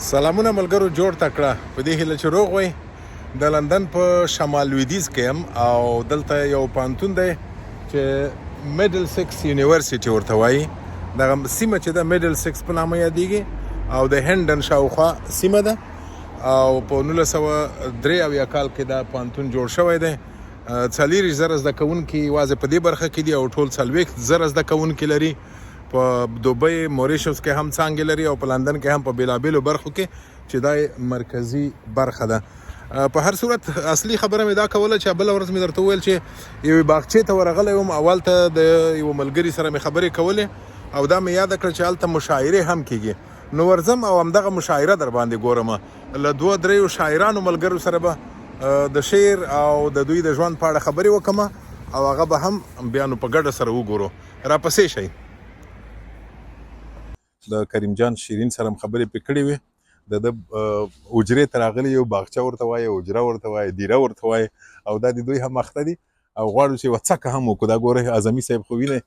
سلامونه ملګرو جوړ تکړه په دې هیله چې روغ وئ د لندن په شمال لویدیځ کې یم او دلته یو پوهنتون دی چې میډل سکس یونیورسيټي ورته وایي دغه سیمه چې د میډل سکس په نامه یادیږي او د هندن شاوخوا سیمه ده او په 1983 کال کې دا پوهنتون جوړ شوی دی 40,000 زده کوونکي یوازې په دې برخه کې دي او ټول 40,000 زده کوونکي لري په دوبۍ موریشس کې هم څانګې لري او په لندن کې هم په بیلابیلو برخو کې چې دا مرکزی برخه ده په هر صورت اصلي خبره مې دا کوله چې بل ورځ مې درته وویل چې یوې باغچې ته ورغلی وم اول ته د یو ملګري سره مې خبرې کولې او دا مې یاد کړه چې هلته مشاعرې هم کېږي نو ورځم او همدغه مشاعره در باندې ګورم له 2-3 شاعرانو ملګرو سره به د شعر او د دوی د ژوند په اړه خبرې وکړم او هغه به هم بیا نو په ګډه سره وګورو راپسې شئ د کریم جان شیرین سره خبرې پې کړې وې د حجرې ته راغلي یو باغچه ورته وایي حجره ورته وایي دیره ورته وایي او دا د دوی هم اخته دي او غواړو چې یوه څکه هم وکړو دا ګورئ اعظمي صاحب خو وینئ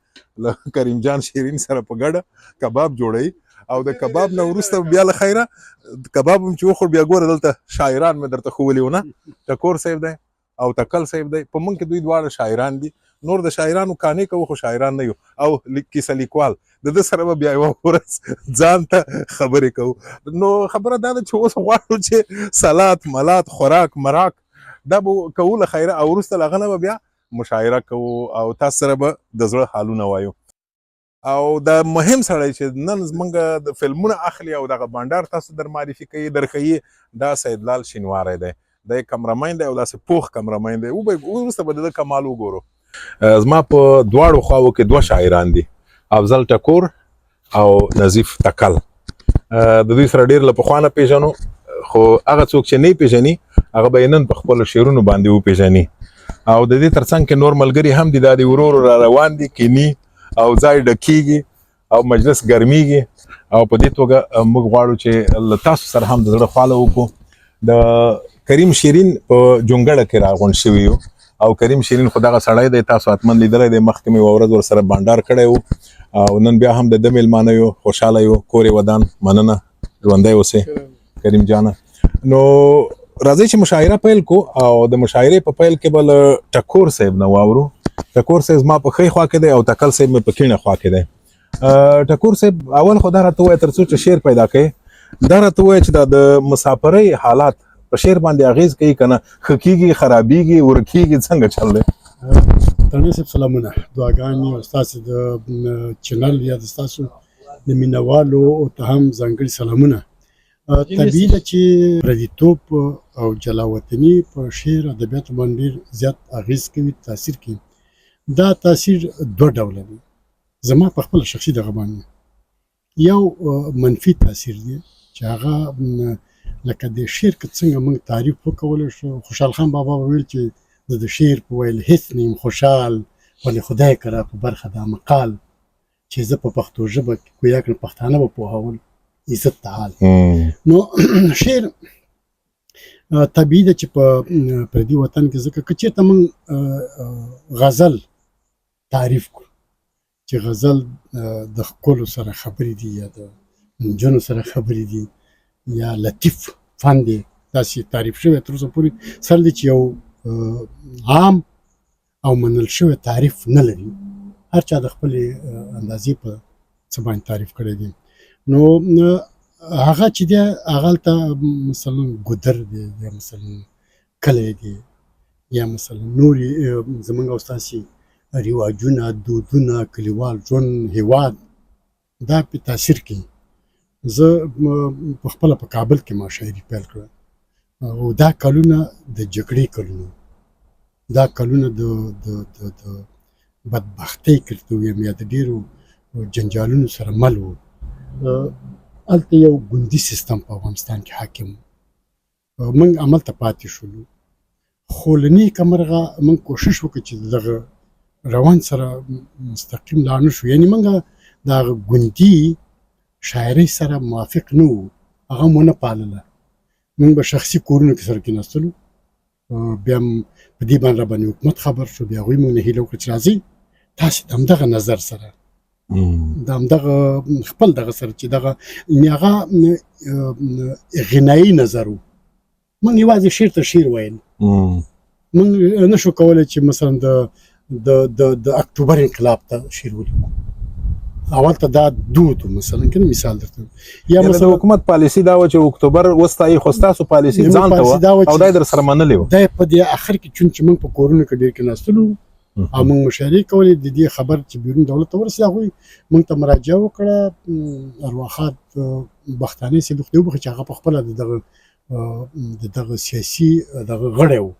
له کریم جان شیرین سره په ګډه کباب جوړوي او د کباب نه وروسته بیا له خیره کباب هم چې وخور بیا ګوره دلته شاعران مې درته ښوولي وو نه ټکور صاحب دی او تکل صاحب دی په موږ کې دوی دواړه شاعران دي نور د شاعرانو کانې کوو خو شاعران نه یو او کیسه لیکوال د ده سره به بیا یوه ورځ ځان ته خبرې کوو نو خبره دا ده چې اوس غواړو چې سلات ملات خوراک مراک دا به کوو له خیره او وروسته له هغه نه به بیا مشاعره کوو او تاسو سره به د زړه حالونه وایو او د مهم سړی چې نن زمونږ د فلمونه اخلي او دغه بانډار تاسو در معرفي کوي درښیي دا سیدلال شینواری دی دا کمرمین دی او داسې پوخ کمرمین دی وروسته به د ده کمال وګورو زما په دواړو خواو کې 2 شاعران دي افضل ټکور او نظیف تکل د دوی سره ډېر له پخوا نه پېژنو خو هغه څوک چې نه پېژني هغه به یې نن په خپلو شعرونو باندې وپېژني او د دې تر څنګ کې نور ملګري هم دي دا د ورو ورو را روان دي کینی او ځای ډکیږي او مجلس ګرمیږي او په دې توګه موږ غواړو چې له تاسو سره هم د زړه خواله وکړو د کریم شیرین په جونګړه کې راغونډ شوي یو او کریم شیرین خو دغه سړی دی تاسو حتما لیدلی دی مخکې مې یوه ورځ ورسره بانډار کړی و او نن بیا هم د ده میلمانه یو خوشحاله یو کور یې ودان مننه ژوندی اوسې کریم جانه نو راځئ چې مشاعره پیل کو او د مشاعرې په پیل کې به له ټکور صاحب نه واورو ټکور صاحب زما په ښۍ خوا کې دی او تکل صاحب مې په کیڼه خوا کې دی ټکور صاحب اول خو دا راته ووایه تر څو چې شعر پیدا کوې دا راته ووایه چې دا د مسافرۍ حالات په شعر باندې اغیز کوي که نه ښه کېږي خرابېږي ورکېږي څنګه چل دی ترنګ صاحب سلامونه دعاګانې او ستاسو د چینل یا د ستاسو د مینوالو او ته هم ځانګړي سلامونه طبیعي ده چې پردیتوب او جلاوطني په شعر ادبیاتو باندې ډېر زیات اغیز کوي تاثیر کوي دا تاثیر 2 ډوله دی زما په خپله شخصي دغه باندې یو منفي تاثیر دی چې هغه لکه د شعر که څنګه موږ تعریف وکولی شو خوشحال خان بابا ویل چې زه د شعر په ویل هیڅ نیم خوشحال ولې خدای کرا په برخه دا مقال چې زه په پښتو ژبه ګویا کړم پښتانه به پوهول عزت تعال نو شعر طبیعي ده چې په پردي وطن کې ځکه که چېرته موږ غزل تعریف کړو چې غزل د ښکلو سره خبرې دي یا د نجونو سره خبرې دي یا لطیف فن دی داسې تعریف شوی تر اوسه پورې سر دی چې یو عام او منل شوی تعریف نه لري هر چا د خپلې اندازې په څه باندې تعریف کړی دی نو هغه چې دی هغه هلته مثلا ګودر دی یا مثلا کلی دی یا مثلا نورې زموږ او ستاسې رواجونه دودونه کلیوال ژوند هیواد دا پې تاثیر کوي زه په خپله په کابل کې ما شاعري پیل کړه او دا کلونه د جګړې کلونه دا کلونه د بدبختۍ کړته ویم یا د ډېرو جنجالونو سره مل و هلته یو ګوندي سیستم په افغانستان کې حاکم و موږ هملته پاتې شولو خو له نیکه مرغه موږ کوشش وکړو چې دغه روان سره مستقیم لاړ نه شو یعنې موږ د هغه ګوندي شاعرۍ سره موافق نه وو هغه مو نه پالله موږ به شخصي کورونو کې سره کېناستلو بیا په دې باندې راباندې حکومت خبر شو بیا هغوی موږ نه هیله وکړه چې راځئ تاسې د همدغه نظر سره د همدغه خپل دغه سره چې دغه هغه غنایي نظر و موږ یوازې شعر ته شعر ویل موږ نشو کولی چې مثلا د اکتوبر انقلاب ته شعر ولیکو اول ته دا دود مثلا کنه مثال درته یا مثلا حکومت پالیسی دا و چې اکتوبر وستای خو تاسو پالیسی ځان ته او دا در سره منلې و دا په دې اخر کې چې موږ په کورونه کې ډیر کې ناستلو او موږ مشارکت کولې د دې خبر چې بیرون دولت ته ورسېږي هغوی موږ ته مراجعه وکړه ارواخات بختاني سي د خدای چې هغه په خپله دغه سیاسي دغه غړی و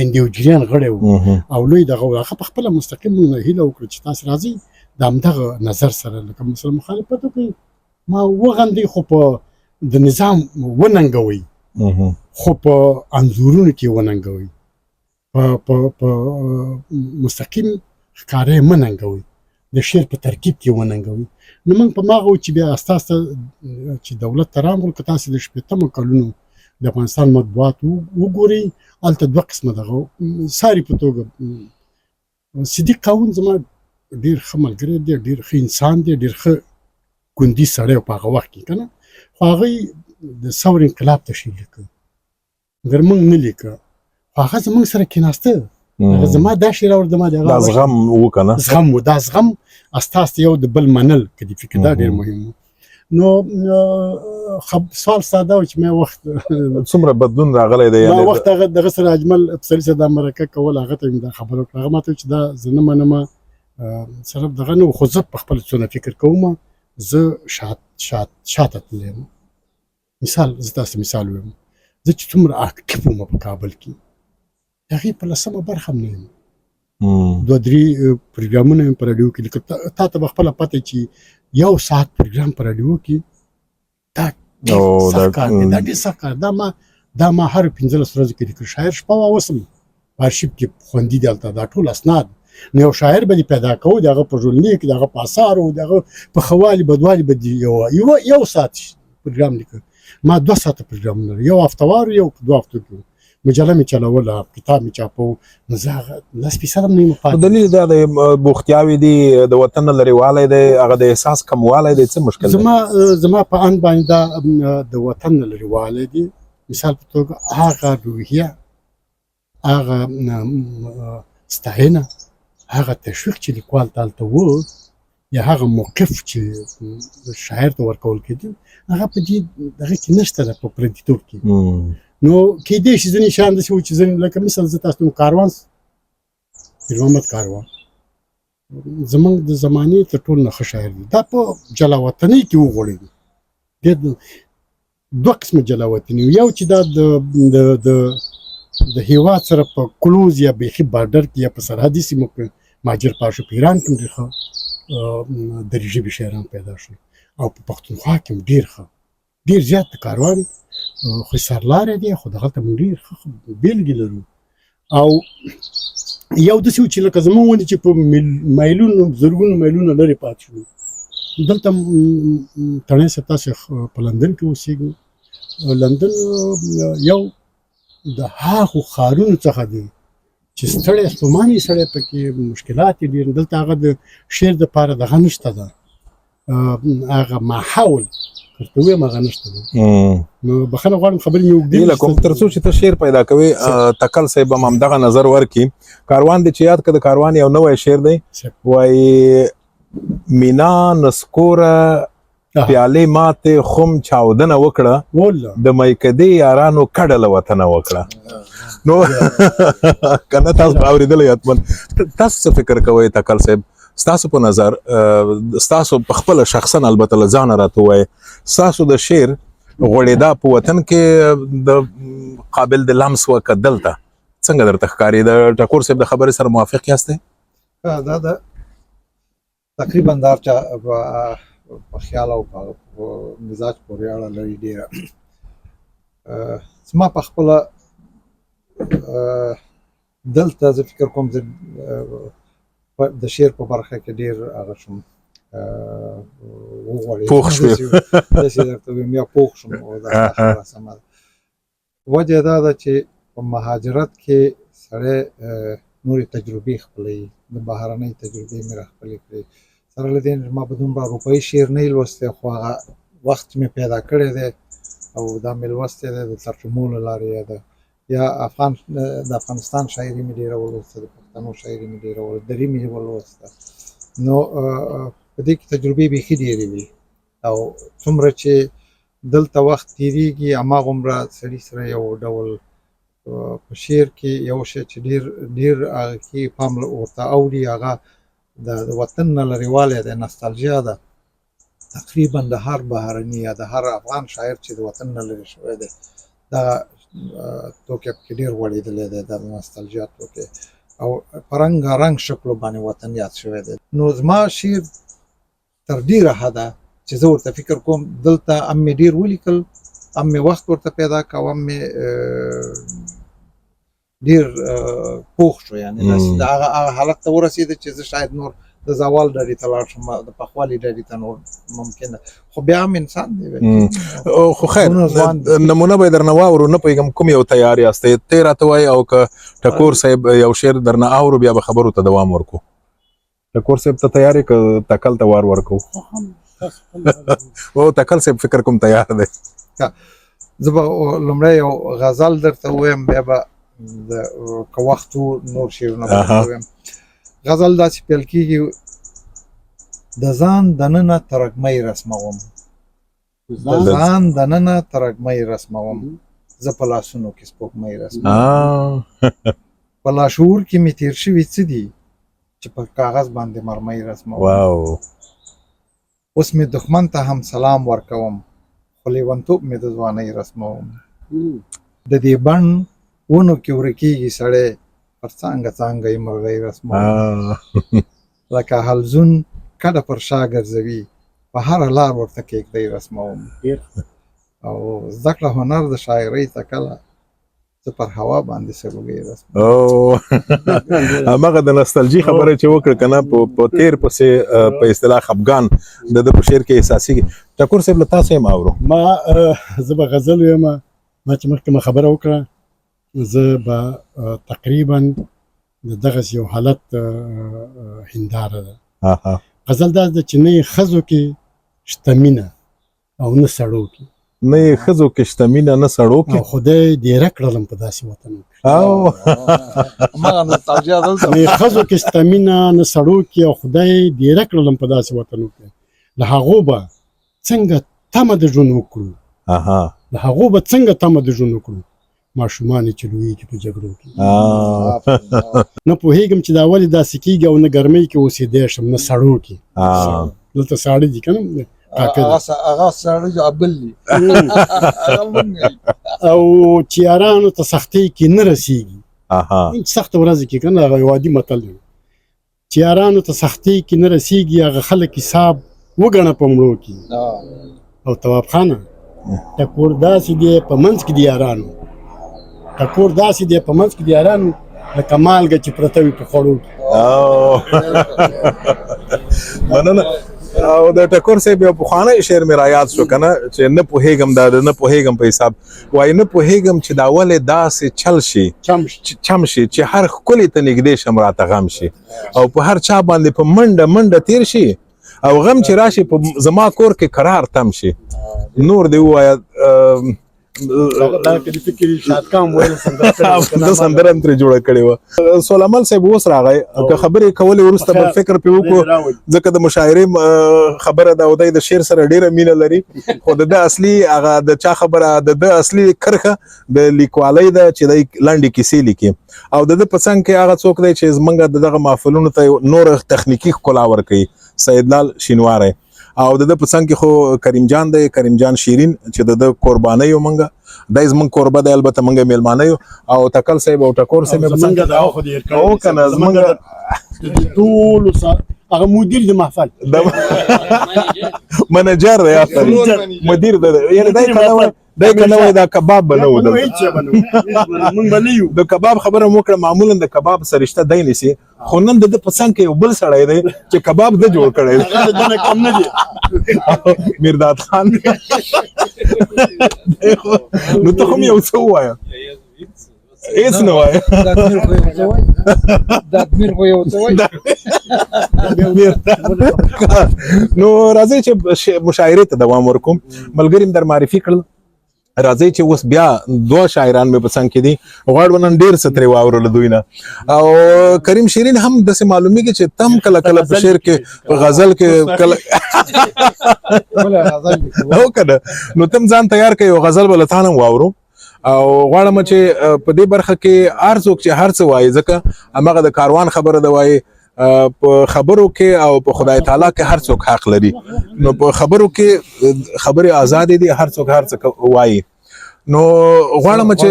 انډیوجریان غړی و او لوی دغه هغه په خپله مستقیم موږ هیله وکړه چې تاسو راځئ د همدغه نظر سره لکه مثلا مخالفت وکړي ما وغندئ خو په د نظام وننګوئ خو په انځورونو کې وننګوئ په مستقیم ښکاره یې مه ننګوئ د شعر په ترکیب کې وننګوئ نو موږ په ماغه چې بیا ستاسو چې دولت ته راغلو که تاسو د شپېتمو کلونو د افغانستان مطبوعات وګورئ هلته دوه قسمه دغه ساري په توګه صدیق قاون زما ډېر ښه ملګری دی ډېر ښه انسان دی ډېر ښه ګوندي سړی و په هغه وخت کې که نه خو هغوی د ثور انقلاب ته شعر لیکه مګر موږ نه لیکه خو هغه زموږ سره کېناسته هغه زما دا شعر اورده ما دا زغم و که نه زغم و دا زغم استاسو یو د بل منل که دې فکر دا ډېر مهم و نو سوال ساده و چې ما وخت څومره بدلون راغلی دی ما وخت هغه دغه سره اجمل افسري سره دا مرکه کول هغه ته مې دا خبره وکړه هغه ما ته چې دا زه نه منم سره دغه نه خو زه په خپل څونه فکر کوم زه شاته تللی یم مثال زه تاسو مثال ویم زه چې څومره اکټیف وم په کابل کې د هغې په لسمه برخه هم نه یم دوه درې پروګرامونه مې په راډیو کې لکه تا ته به خپله پته چې یو ساعت پروګرام په راډیو کې دا سخت کار دی دا ډېر سخت کار دا ما هر 15 ورځو کې لیکل شاعر شپه واوسم په ارشیف کې خوندي دی هلته دا ټول اسناد نو یو شاعر به دې پیدا کوو د هغه په ژوندلیک د هغه په اثارو د هغه په ښه والي بدوالي به یو ساعت پروګرام لیکل ما 2 ساعته پروګرام لري یو هفتوار یو 2 هفتو کې مجله مې چلوله کتاب مې چاپو نو زه هغه لس فیصده هم نه یم پاتې دلیل دا د بوختیاوې دي د وطن نه لرېوالی دی هغه د احساس کموالی دی څه مشکل دی زما په اند باندې دا د وطن نه لرېوالی دی مثال په توګه هغه روحیه هغه ستاینه هغه تشویق چې لیکوال ته هلته و یا هغه موقف چې شاعر ته ورکول کېده هغه په دې دغه کې نشته ده په پردیتوب کې نو کېدای شي ځینې شیان داسې و چې ځینې لکه مثال زه تاسو ته کاروان پیر محمد کاروان زموږ د زمانې تر ټولو نه ښه شاعر دی دا په جلاوطنۍ کې وغوړېدو ډېر دوه قسمه جلاوطني یو چې دا د هیواد سره په کلوز یا بیخي بارډر کې یا په سرحدي سیمو کې مهاجر پاشو په ایران کې هم ډېر ښه دري ژبې شاعران پیدا شول او په پښتونخوا کې هم ډېر ښه ډېر زیات د کاروان خو سرلاری دی خو دغلته موږ ډېر ښه بېلګې لرو او یو داسې و چې لکه زموږ غوندې چې په مایلونو زرګونو مایلونه لرې پاتې شو دلته تڼۍ صاحب تاسې په لندن کې اوسېږو لندن یو د هغو ښارونو څخه دی چې ستړی ستوماني سړی پکې مشکلات یې ډېر دلته هغه د شعر دپاره دغه نشته ده هغه ماحول درته ووایم هغه نشته ده نو بخښنه غواړم خبرې مې اوږدې هیله کوم تر څو چې ته شعر پیدا کوې تکل صاحب هم همدغه نظر ورکړي کاروان دی چې یاد کړه د کاروان یو نوی شعر دی وایي مینا نسکوره پیالې ماتې خم چاودنه وکړه د میکدې یارانو کډه له وطنه وکړه نو کنه تاسو اورېدلی حتما تاسو څه فکر کوئ تکل صاحب ستاسو په نظر ستاسو په خپله شخصا البته له ځانه راته ووایئ ستاسو د شعر غوړېدا په وطن کې د قابل د لمس و که دلته څنګه درته ښکاري د ټکور صاحب د خبرې سره موافق یاستئ دا د تقریبا دا چا په خیال او په مزاج پورې اړه لري ډېره زما په خپله دلته زه فکر کوم د شعر په برخه کې ډېر هغه شوم وغوړېدم پوخ شوې داسې درته ویم یا پوخ شوم وجه دا ده چې په مهاجرت کې سړی نورې تجربې خپلوي د بهرنۍ تجربې مې راخپلې کړې سره له دې نه ما به دومره اروپایي شعر نه وي لوستی خو هغه وخت مې پیدا کړی دی او دا مې لوستی دی د ترجمو له لارې یا د افغانستان شاعري مې ډېره ولوسته د پښتنو شاعري مې ډېره دري مې ولوسته نو په دې کې تجربې بیخي ډېرې وي او څومره چې دلته وخت تېرېږي هماغومره سړي سره یو ډول په شعر کې یو شی چې ډېر هغه کې پام ورته اوړي هغه د وطن نه لرېوالی دی نستالژیا ده تقریبا د هر بهرني یا د هر افغان شاعر چې د وطن نه لرې شوی دی دغه توکی پکې ډېر غوړېدلی دی د نستالژیا توکی او په رنګارنګ شکلو باندې وطن یاد شوی دی نو زما شعر تر ډېره حده چې زه ورته فکر کوم دلته هم مې ډېر ولیکل هم مې وخت ورته پیدا کړ هم مې ډېر پوخ شو یعنې د هغه حالت ته ورسېده چې زه شاید نور د زوال ډډې ته لاړ شم د پخوالي ډډې ته نور ممکنه خو بیا هم انسان دی خو خیر نمونه به درنه واورو نه پوهېږم کوم یو تیار یاستئ ته یې راته وایي او که ټکور صاحب یو شعر درنه اورو بیا به خبرو ته دوام ورکو ټکور صاحب ته تیار یې که تکل ته وار ورکو او تکل صاحب فکر کوم تیار دی زه به لومړی یو غزل درته ووایم بیا به که وخت نور شعرونه به ووایم غزل داسې پیل کېږي د ځان دننه ترږمۍ رسموم د ځان دننه ترږمۍ رسموم زه په لاسونو کې سپوږمۍ رسموم په لاشعور کې مې تېر شوي څه دي چې په کاغذ باندې مرمۍ رسموم اوس مې دښمن ته هم سلام ورکوم خو لیونتوب مې د ځوانۍ رسموم د دې بڼ ونو کې ورکېږي سړی پر څانګه څانګه یې مرغۍ رسموم لکه حلزون کډه پر شا ګرځوي په هره لار ورته کېږدۍ رسموم او زده کړه هنر د شاعرۍ ته کله زه پر هوا باندې سروګۍ رسموم هماغه د نستالجي خبره چې وکړه که نه په تېر پسې په اصطلاح خفګان د ده په شعر کې احساسېږي ټکور صاحب له تاسو یې اورو زه به غزل ویم ما چې مخکې ما خبره وکړه زه به تقریبا د دغسې یو حالت هنداره ده غزل داسې ده چې نه یې ښځو کې شته مینه او نه سړو کې نه یې ښځو کې شته مینه نه سړو کې او خدای ډېره کړلم په داسې وطنو کې نه یې ښځو کې شته مینه نه سړو کې او خدای ډېره کړلم په داسې وطنو کې له هغو به څنګه تمه د ژوند وکړو له هغو به څنګه تمه د ژوند وکړو ماشومان چې لویږي په جګړو کې نه پوهېږم چې دا ولې داسې کېږي او نه ګرمۍ کې اوسېدی شم نه سړو کې دلته ساړه دي که نه هغه ساړه ابل دي او چې یارانو ته سختۍ کې نه رسېږي سخته ورځ کې که نه هغه یو عادي متل دی چې یارانو ته سختۍ کې نه رسېږي هغه خلک حساب وګڼه په مړو کې او تواب خانه ټکور داسې دی په منځ کې د یارانو ټکور داسې دی په منځ کې د یارانو لکه مالګه چې پرته وي په خوړو کې مننه او د ټکور صاحب یو پخوانی شعر مې را یاد شو که نه چې نه پوهېږم دا نه پوهېږم په حساب وایي نه پوهېږم چې دا ولې داسې چل شي چم شي چې هر ښکلي ته نږدې شم راته غم شي او په هر چا باندې په منډه منډه تیر شي او غم چې راشي په زما کور کې قرار تم شي نور دې ووایه سندره ترې جوړه کړې وه سلیمان صاحب اوس راغی که خبرې کولې وروسته به فکر پرې وکړو ځکه د مشاعرې خبره ده او دی د شعر سره ډېره مینه لري خو د ده اصلي هغه د چا خبره د ده اصلي کرښه د لیکوالۍ ده چې دی لنډې کیسې لیکي او د ده په څنګ کې هغه څوک دی چې زموږ د دغه محفلونو ته نور تخنیکي ښکلا ورکوي سیدلال شینواری او د په څنګ کې خو کریم جان دی کریم جان شیرین چې د قربانۍ یو منګه دای زمونږ کوربه دی البته منګه میلمانه یو او تکل صاحب او ټکور صاحب زمونږ د خو دې او کنه زمونږ ټول هغه مدیر د محفل منیجر دی مدیر دی یعنی دای کنه وای دا کباب بنو د کباب خبره مو کړه معمولا د کباب سرشته دای نسی خو نن د په څنګ کې یو بل سړی دی چې کباب د جوړ کړی دی هغه کم نه دی میرداد خان نو ته هم یو څه ووایه هیڅ نه وایي د ادمیر خو یو څه وایي نو راځئ چې مشاعرې ته دوام ورکوم ملګري م در معرفي کړل راځئ چې اوس بیا دوه شاعران مې په څنګ کې دي غواړو نن ډېر څه ترې واورو له دوی نه او کریم شیرین هم داسې معلومیږي چې تم کله کله په شعر کې په غزل کې کله هو که نه نو تم ځان تیار کړئ یو غزل به له تا نه واورو او غواړم چې په دې برخه کې هر څوک چې هر څه وایي ځکه هماغه د کاروان خبره ده وایي په خبرو کې او په خدای تعالی کې هر څوک حق لري نو په خبرو کې خبرې آزاد دي هر څوک هر څه وایي نو غواړم چې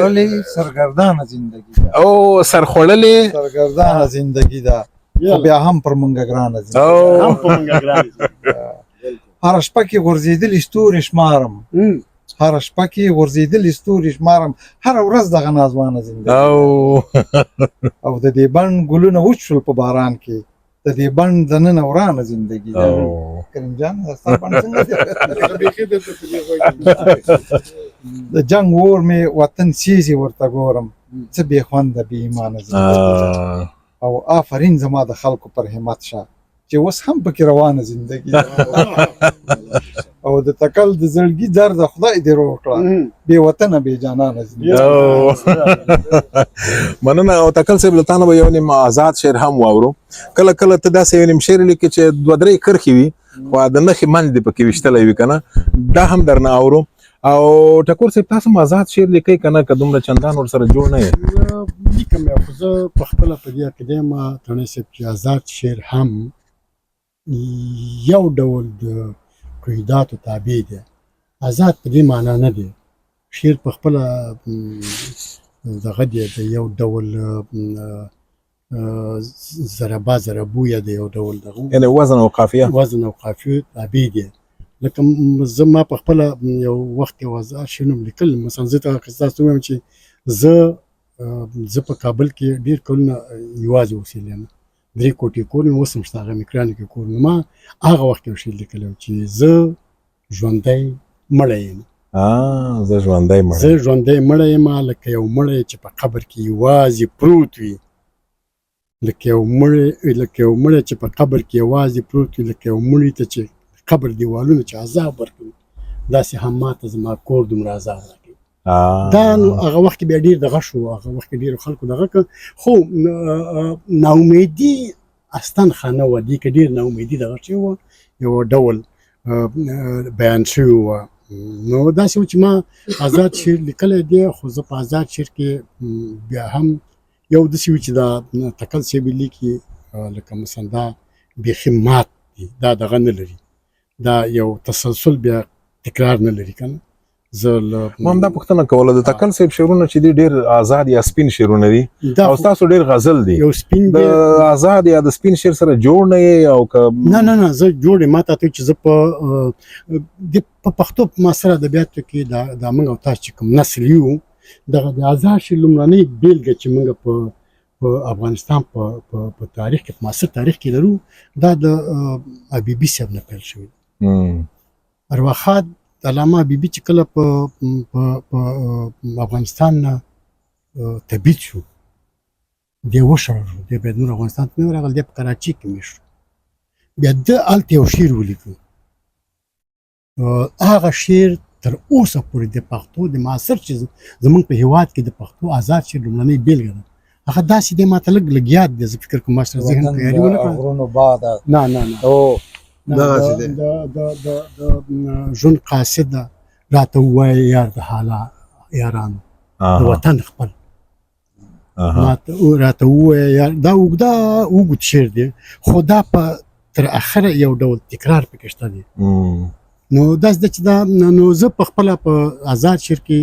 سرګردانه زندگی ده او سرخوړلې سرګردانه زندگی ده خو بیا هم پر مونږ ګرانه زندگی هر شپه کې غورځېدلې ستوري شمارم هر شپه کې غورځېدلې ستوري شمارم هر ورځ دغه نازوانه زندگی او د دې بڼ ګلونه وچ شول په باران کې د دې بڼ دننه ورانه زندگی ده کریم جان ستا بڼ څنګه د جنگ اور مې وطن سیزي ورته ګورم څه بې خونده بې ایمانه زندگی او آفرین زما د خلکو پر همت شه چې اوس هم پکې روانه زندگی او د تکل د زړګي درد خدای دې روغ کړه بې وطنه بې جانانه زندگی مننه او تکل صاحب له تا نه به یو نیم آزاد شعر هم واورو کله کله ته داسې یو نیم شعر لیکې چې دوه درې کرښې وي خو د نښې منځ دې پکې ویشتلی وي که نه دا هم درنه اورو او ټکور صاحب تاسو هم آزاد شعر لیکئ که نه که دومره چندان ورسره جوړ نه یې لیکم یې خو زه پخپله په دې عقیده یم تڼۍ صاحب چې آزاد شعر هم یو ډول د قیوداتو تابع دی آزاد په دې معنا نه دی شعر پخپله دغه دی د یو ډول ضربه ضربو یا د یو ډول دغه یعنې وزن او قافیه وزن او قافیه تابع دی لکه زه ما پخپله یو وخت یو آزاد شعر نوم لیکل مثلا زه تاسو وایم چې زه په کابل کې ډېر کلونه یوازې اوسېدلی یم 3 کوټې کور مې اوس هم شته هغه مکرانو کې کور نو ما هغه وخت یو شعر لیکلی و چې زه ژوندی مړی یم زه ژوندی مړی یم لکه یو مړی چې په قبر کې یوازې پروت وي لکه یو مړی چې په قبر کې یوازې پروت وي لکه یو مړي ته چې قبر دیوالونه چې عذاب ورکوي داسې هم ماته زما کور دومره عذاب راکوي دا نو هغه وخت بیا ډېر دغه شو هغه وخت ډېرو خلکو دغه کړ خو ناامیدي اصلا ښه نه وه دې کې ډېر ناامیدي دغه شوې وه یو ډول بیان شوي وه نو داسې و چې ما آزاد شعر لیکلی دی خو زه په آزاد شعر کې بیا هم یو داسې وي چې دا تکل صاحب لیکي لکه مثلا دا بیخي مات دي دا دغه نه لري دا یو تسلسل بیا تکرار نه لري که نه زه ما هم دا پوښتنه کوله د تکل صاحب شعرونه چې دي ډېر آزاد یا سپین شعرونه دي او ستاسو ډېر غزل دي یو سپین د آزاد یا د سپین شعر سره جوړ نه یې او که نه زه جوړ یم ما ته چې زه په پښتو معاصر ادبیاتو کې دا موږ او تاسو چې کوم نسل یو دغه د آزاد شعر لومړنۍ بېلګه چې موږ په افغانستان په تاریخ کې په معاصر تاریخ کې لرو دا د حبیبي صاحب نه پیل شوی ارواښاد علامه حبیبي چې کله په افغانستان نه تبعید شو دی وشړل شو دی باید نور افغانستان ته نه ورغلی دی په کراچۍ کې مېشت شو بیا ده هلته یو شعر ولیکو هغه شعر تر اوسه پورې د پښتو د معاصر چې زموږ په هېواد کې د پښتو آزاد شعر لومړنۍ بېلګه ده هغه داسې دی ما ته لږ یاد دی زه فکر کوم ما سره ذهن تیاري ونه کړه نه دغسې دی د ژوند قاصده راته ووایه یار د حالا یارانو د وطن خپل راته ووایه یار دا اوږد شعر دی خو دا په تر اخره یو ډول تکرار پکې شته دی نو داسې ده چې دا نو زه په خپله په آزاد شعر کې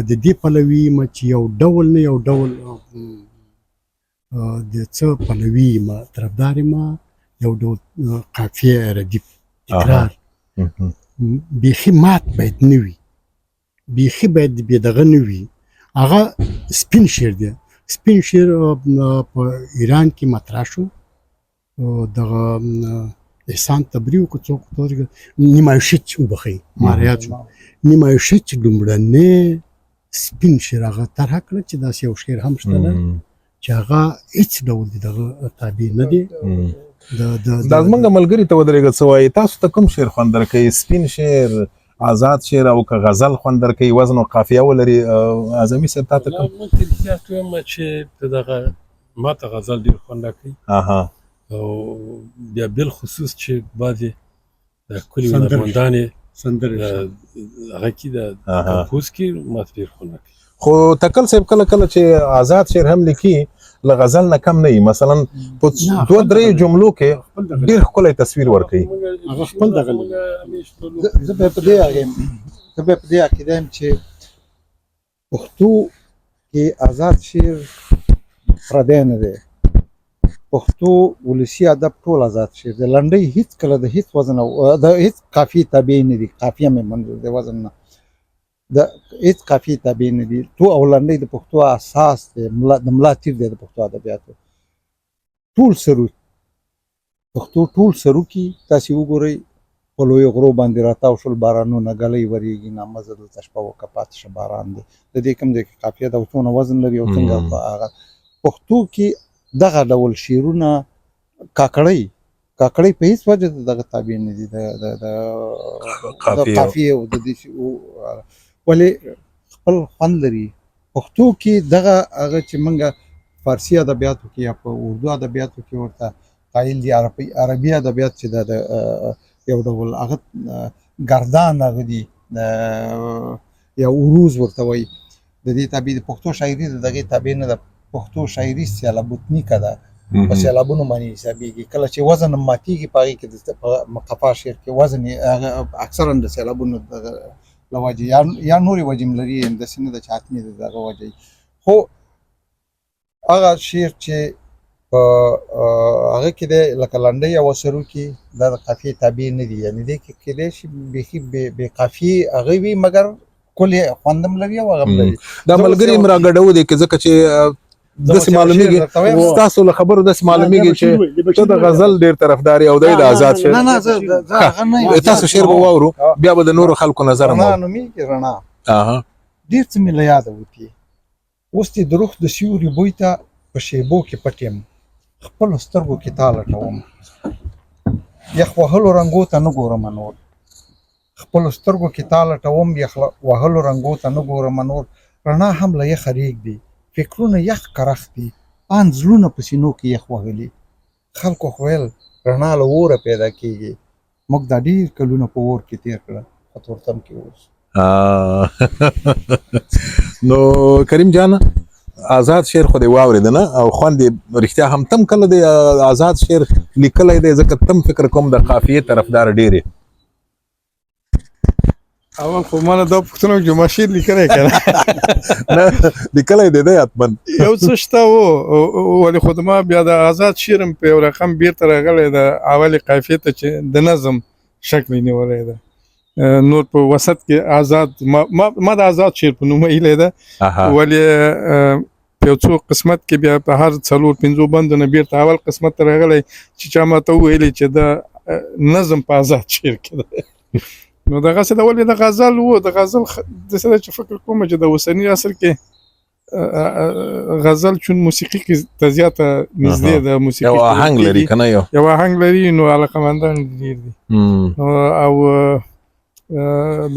د دې پلوي یم چې یو ډول نه یو ډول د څه پلوي یم طرفدار یم یو ډول قافیه ردیف تکرار بیخي مات باید نه وي بیخي باید بې دغه نه وي هغه سپین شعر دی سپین شعر په ایران کې مطرح شو دغه احسان تبریو که څوک نیمایشچ وبخئ ما را یاد شو نیمایشچ لومړنی سپین شعر هغه طرحه کړه چې داسې یو شعر هم شته ده چې هغه هېڅ ډول د دغه تابع نه دی. دا زمونږ ملګري ته ودرېږه څه وایي تاسو ته کوم شعر خوند درکوي سپین شعر آزاد شعر او که غزل خوند درکوي وزن او قافیه ولري اعظمي صاحب تا ته کوم ما ته رښتیا وایم چې دغه ما ته غزل ډېر خوند راکوي او بیا بالخصوص چې بعضې د ښکلي هنرمندانې سندرې هغه کې د کمپوز کې ما ته ډېر خوند راکوي. خو تکل صاحب کله کله چې آزاد شعر هم لیکي له غزل نه کم نه وي مثلا په 2-3 جملو کې ډېر ښکلی تصویر ورکوي. هغه خپل دغه زه به په دې عقیده یم چې پښتو کې آزاد شعر پردی نه دی. پښتو ولسي ادب ټول آزاد شعر دی. لنډۍ هېڅ کله د هېڅ وزن د هېڅ قافیې تابع نه دي. قافیه مې منظور دی وزن نه د هېڅ قافیې تابع نه دي. تو او لنډۍ د پښتو اساس دی د ملا تیر دی د پښتو ادبیاتو. ټول سرود پښتو ټول سروکي تاسې وګورئ په لویو غرو باندې راتاو شول بارانونه ګلۍ ورېږي نامه زه دلته شپه وکړه پاتې شه باران دی. د دې کوم ځای کې قافیه ده او څونه وزن لري او څنګه هغه پښتو کې دغه ډول شعرونه کاکړۍ په هېڅ وجه دغه تابع نه دي د قافیې او د دې ولې خپل خوند لري. پښتو کې دغه هغه چې موږ فارسي ادبیاتو کې یا په اردو ادبیاتو کې ورته قایل دي عربي ادبیات چې د یو ډول هغه ګردان هغه دي یا عروض ورته وایي د دې تابع د پښتو شاعري د دغې تابع نه ده. پښتو شاعري سیلابوتنیکه ده په سیلابونو باندې حسابېږي. کله چې وزن ماتېږي په هغې کې د قفا شعر کې وزن اکثرا د سیلابونو له وجې یا نورې وجې هم لري همداسې نه ده چې حتمي د دغه وجې خو هغه شعر چې په هغه کې دی لکه لنډۍ او سروکي دا د قافیې تابع نه دي. یعنې دې کې کیدای شي بیخي بې قافیې هغه وي مګر ښکلې خوند هم لري او هغه هم لري. دا ملګري هم راګډوو دی که ځکه چې داسې معلومیږي ستاسو له خبرو داسې معلومیږي چې ته د غزل ډېر طرفدار یې او دی د آزاد شعر تاسو شعر به واورو بیا به د نورو خلکو نظر هم رڼا نومېږي رڼا ډېر څه مې له یاده وتي اوس دې د روح د سیوري بوی ته په شیبو کې پټ یم خپلو سترګو کې تا لټوم یخ وهلو رنګو ته نه ګورم نور خپلو سترګو کې تا لټوم یخ وهلو رنګو ته نه ګورم نور رڼا هم له یخه رېږدي فکرونه یخ کرخ دي ان زړونه په سینو کې یخ وهلي خلکو خو ویل رڼا له اوره پیدا کېږي موږ دا ډېر کلونه په اور کې تېر کړه په تورتم کې اوس نو کریم جان آزاد شعر خو دې واورېده نه او خوند یې رښتیا هم تم کله د آزاد شعر لیکلی دی ځکه تم فکر کوم د قافیې طرفدار ډېر یې اول خو ما نه دا پوښتنه وکړه چې ما شعر لیکلی که نه نه لیکلی دی دی حتما یو څه شته و ولې خو ما بیا د آزاد شعر هم په یو رقم بیرته راغلی د اولې قافیې ته چې د نظم شکل یې نیولی ده نور په وسط کې آزاد ما د آزاد شعر په نوم ایلی ده ولې په یو څو قسمت کې بیا په هر 4-5 بندو نه بیرته اول قسمت ته راغلی چې چا ماته وویلې چې د نظم په آزاد شعر کې ده نو دغسې د ولې د غزل و د غزل داسې ده چې فکر کوم چې د اوسني عصر کې غزل چون موسیقي کې ته زیاته نږدې ده موسیقي یو آهنګ لري که نه یو آهنګ لري نو علاقمندان ډېر دي او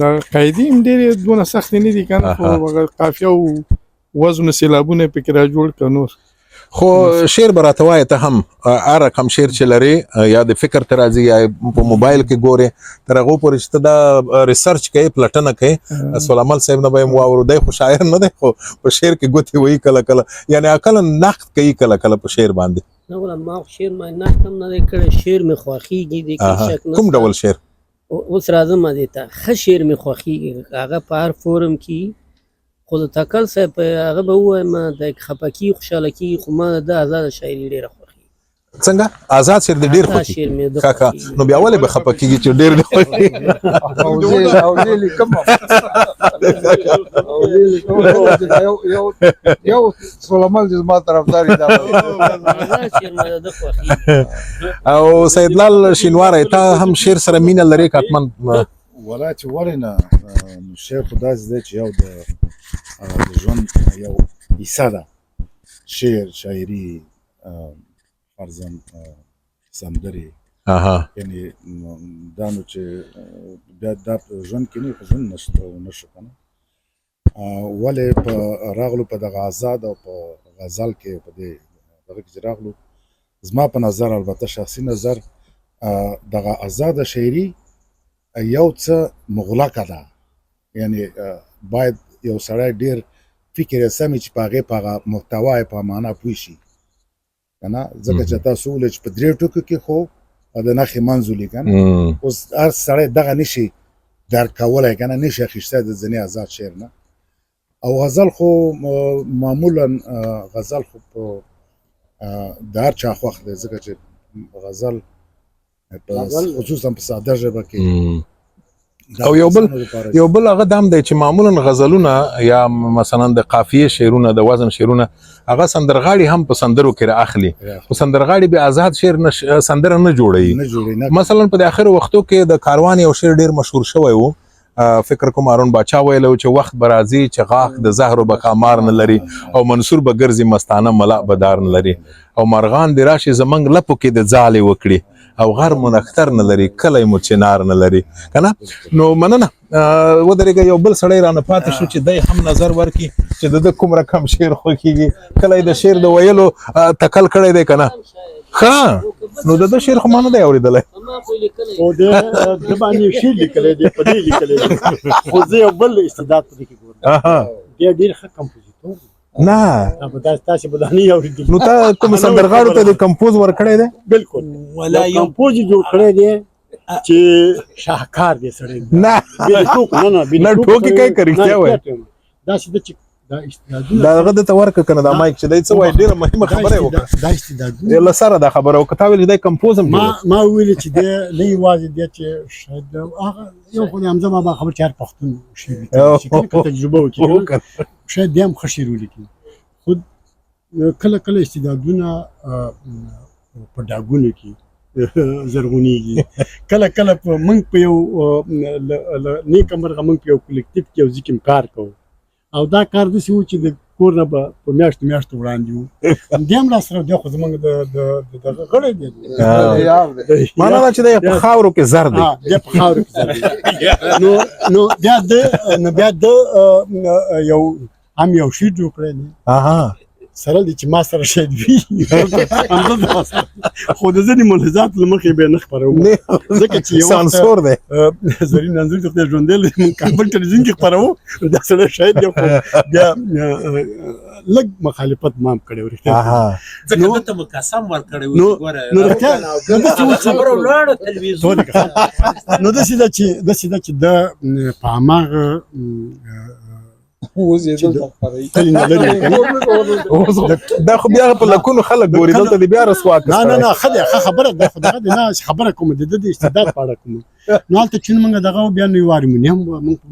د قاعدې هم ډېرې دونه سختې نه دي که نه خو قافیه او وزن و سېلابونه یې پکې را جوړ کړه نور خو شعر به راته وایې ته هم هر رقم شعر چې لرې یا د فکر ته راځي یا په موبایل کې ګورې تر هغو پورې چې ته دا ریسرچ کوې پلټنه کوې سلیمان صاحب نه به یې واورو دی خو شاعر نه دی خو په شعر کې ګوتې وایي کله کله یعنې عقلا نقد کوي کله کله په شعر باندې نه ولا ما شعر ما نقد هم نه دی کړی شعر مې خوښېږي دې کې شک نه کوم ډول شعر اوس راځم دې ته ښه شعر مې خوښېږي هغه په هر فورم کې خو د تکل صاحب هغه به ووایم د خفه کېږي خوشحاله کېږي خو ما د ازاده شاعري ډېره خوښېږي څنګه آزاد شعر دې ډېر خوښېږي نو بیا ولې به خفه کېږي چې ډېر دې خوښېږي او زه لیکم یو سلیمان چې زما طرفدار دی او سیدلال شینواری تا هم شعر سره مینه لرې که حتما ولا چې ولې نه نو شعر خو داسې دی چې یو د د ژوند یو حصه ده شعر شاعري فرضاً سندرې اها یعنی دا نو چې بیا دا په ژوند کې نه خو ژوند نشته نشو که نه ولې په راغلو په دغه آزاد او په غزل کې په دې دغه کې چې راغلو زما په نظر البته شخصي نظر دغه آزاده شاعري یو څه مغلقه ده یعنی باید یو سړی ډېر فکر یې سمې چې په هغې په هغه محتوا یې په معنا پوه شي که نه ځکه چې تاسو وویل چې په درې ټکو کې خو د نښې منځ ولي که نه اوس هر سړی دغه نشي درک کولی که نه نشي اخیستی د ځینې آزاد شعر نه او غزل خو معمولا غزل خو په د هر چا خوښ دی ځکه چې غزل خصوصا په ساده ژبه کې او یو بل هغه دام دی چې معمولا غزلونه یا مثلا د قافیه شعرونه د وزن شعرونه هغه سندرغاړي هم په سندرو کې رااخلي خو سندرغاړي به آزاد شعر سندره نه جوړوي مثلا په اخر وختو کې د کاروان یو شعر ډیر مشهور شوی وو فکر کوم هارون باچا ویلو چې وخت برازي چې غاښ د زهرو بخامار نه لري او منصور به ګرځي مستانه ملا بدار نه لري او مرغان دی راشي زمنګ لپو کې د ځالې وکړي او غر منختر نه لري کلی مو چنار نه لري کنه نو مننه ودرېږه یو بل سړی رانه پاتې شو چې دی هم نظر ورکړي چې د کوم رقم شعر خوښېږي کله د شعر د ویلو تکل کړی دی کنه ښه نو د شعر خو ما نه دی اورېدلی خو د باندې شعر لیکلی دی په دې لیکلی دی خو زه یو بل استعداد په دې کې ګورم دی ډېر ښه کمپوزیټور نه تاسې به دا نه اورېدلي نو ته کوم سندرغاړو ته د کمپوز ورکړی دی بالکل کمپوز یې جوړ کړی دی چې شاهکار دی سړی نه ټوکې کوي که رښتیا وایي داسې ده چې دا استعدادونه دا هغه درته ورکړه که نه دا مایک چې دی څه وایي ډېره مهمه خبره یې وکړه دا استعدادونه له سره دا خبره وکړه تا ویل چې دی کمپوز هم ما ویلې چې دی نه یوازې دی چې شاید هغه یو خو د حمزه بابا خبر چې هر پښتون شعر لیکي چې کله تجربه وکړي شاید دی هم ښه شعر ولیکي خو کله کله استعدادونه په ډاګونو کې زرغونېږي کله کله موږ په یو نیکه مرغه موږ په یو کلکټیف کې یو ځای کې کار کوو او دا کار داسې و چې د کور نه به په میاشتو میاشتو وړاندې وو دی هم راسره دی خو زموږ د دغه غړی دی معنا دا چې دی په خاورو کې زر دی دی په خاورو کې زر دی نو بیا د یو هم یو شعر جوړ کړی دی سره دی چې ما سره شاید وي خو د ځینې ملاحظاتو له مخې به یې نه خپروم ځکه چې یو سانسور دی زرین انځور کې خدای ژوندی لري موږ کابل ټلویزیون کې خپروو دا سړی شاید دی خو بیا لږ مخالفت ما هم کړی و رښتیا ځکه ده ته مو قسم ورکړی و نو چې ګوره رښتیا خبره ولاړه تلویزیون نو داسې ده چې ده په هماغه تل نه لري دا خو بیا په لکونو خلک ګوري دلته دی بیا رسوا نه ښه دی ښه خبره ده خو دغه نه خبره کوم د ده د استعداد په اړه کوم نو هلته چې موږ دغه بیا نو یو هارمونیم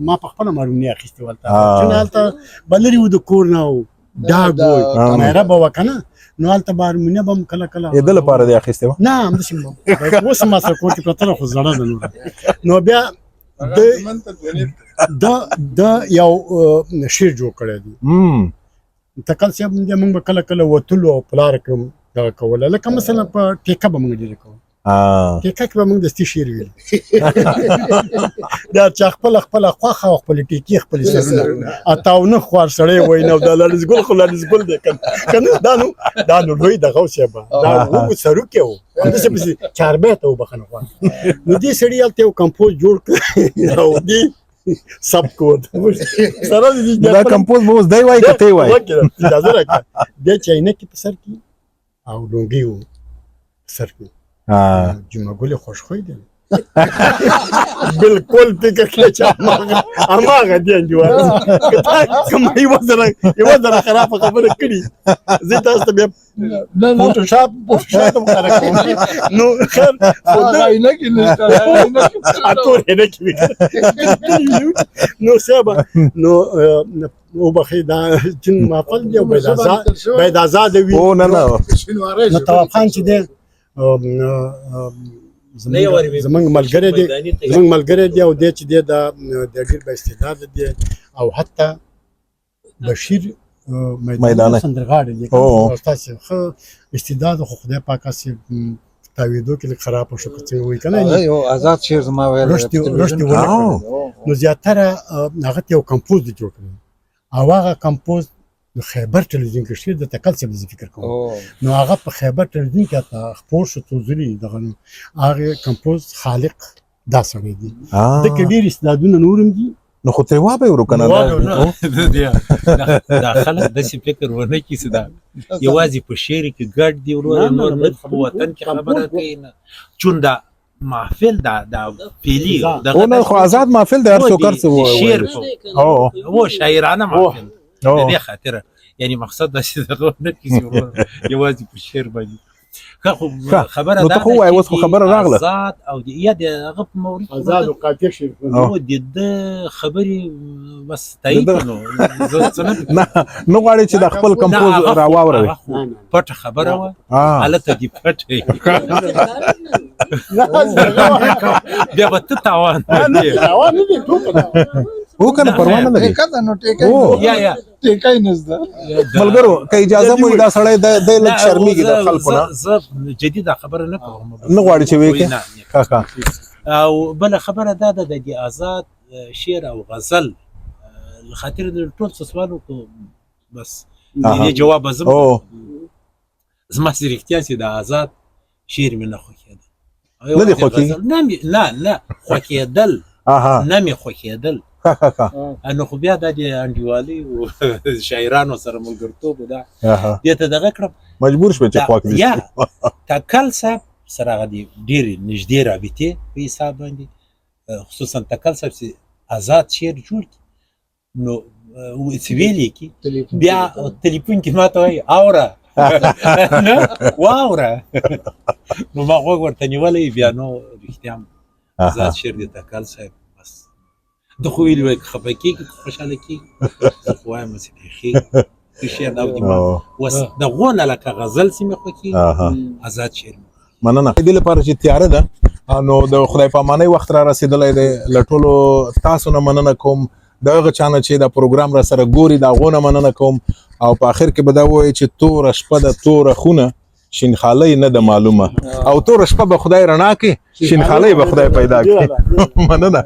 ما په خپله هارموني اخیستې وه هلته چې هلته به لرې و د کور نه و ډاګ و میره به وه که نه نو هلته به هارمونیه به هم کله کله د ده لپاره دی اخیستې وه نه همداسې اوس هم ما سره کور کې پرته ده خو زړه ده نوره نو بیا دا یو شعر جوړ کړی دی تکل صاحب موږ به کله کله وتلو او په لاره کې دغه کوله لکه مثلا په ټیکه به موږ ډېره کوو ټیکه کې به موږ دستي شعر ویل دا چې خپله خوښه او خپلې ټیکې خپلې سرونه اتاونه خوار سړی وایي نو دا لړزګل خو لړزګل دی که نه دا نو لوی دغه صاحب دا و سروکې و همداسې پسې چاربیته و بخښنه غواړم نو دې سړي هلته یو کمپوز جوړ کړ او دې سب کوډ سره دا کمپوز به اوس دی وایي که تی وایي اجازه راکړه دی چاینکې په سر کې او لونګۍ و په سر کې جمعه ګل خوشخوی دی بالکل فکر کړه چې هماغه دی انجوار کوم یوه ذره خرابه خبره کړي زه تاسو ته بیا فوټوشاپ هم کاره کوم نو خیر اتور عینکې وي نو صاحب نو وبخښئ دا جن محفل دی او باید آزاده وي نه نو تواب خان چې دی زمونږ ملګری دی او دی چې دی د ډېر با استعداده دی او حتی بشیر میدانه. میدانه سندرغاړی دی او. تاسو خو استعداد خو خدای پاک اسی تاویدو کې خراب شو کته وای کنه هغه یو آزاد شعر زما ویل رشد ونه او. نو زیاتره هغه یو کمپوز دی جوړ کړی او هغه کمپوز د خیبر ټلویزیون کې شته د تکل څه ذکر کوم نو هغه په خیبر ټلویزیون کې تا خپور شو توزلی دغه نو هغه کمپوز خالق دا سړی دی د کډیر استعدادونه نورم دي نو خو ته وابه ورو کنه دا خلک داسې فکر ونه کړي چې دا یوازې په شعر کې ګډ دی ورور نور نه په وطن کې خبره کوي نه چون دا محفل دا پیلی او نه خو آزاد محفل دی هر څوک هر څه شعر او هو شاعرانه محفل د دې خاطر یعنی مقصد دا چې دغه نه کیږي یوازې په شعر باندې خبره دا خو وای اوس خو خبره راغله آزاد او یا د هغه په مورید آزاد او قاطع شي نو د خبرې بس تایید نو نو غواړي چې د خپل کمپوز راواوروي پټ خبره و حالت دی پټ بیا به ته تاوان او کنه پروا نه لري کدا نو ټیکای یا ټیکای نزده ملګرو که اجازه مو دا سړی د لږ شرمېږي د خلکو نه زه جدید خبره نه کوم نه غواړي چې وایي کاکا او بل خبره دا ده د آزاد شعر او غزل خاطر د ټول سوالو کو بس دې جواب زما زما سریختیا چې د آزاد شعر مې نه خوښېده نه دي خوښېږي نه خوښېدل نه مې خوښېدل نو خو بیا د انډیوالي او شاعرانو سره ملګرتوب دا دې ته دغه کړم مجبور شو چې خواک دي یا تکل صاحب سره غدي ډېر نږدې رابطې په حساب باندې خصوصا تکل صاحب چې آزاد شعر جوړ نو ویلې کې بیا ټلیفون کې ماته وایي اوره واوره نو ما غوږ ورته نیولی بیا نو رښتیا آزاد شعر د تکل صاحب بس د خو ویلي خفه کېږي خوشحاله کېږي زه خو وایم چې بیخي شعر دا اوس د غو نه لکه غزل چې مې خوښېږي آزاد شعر مننه دې لپاره چې تیاره ده نو د خدای په امانۍ وخت را رسېدلی دی له ټولو تاسو نه مننه کوم د هغه چا نه چې دا پروګرام را سره ګوري د هغو نه مننه کوم او په آخر کې به دا ووایي چې توره شپه ده توره خونه شینخالۍ نه ده معلومه او توره شپه به خدای رڼا کړي شینخالۍ به خدای پیدا کړي مننه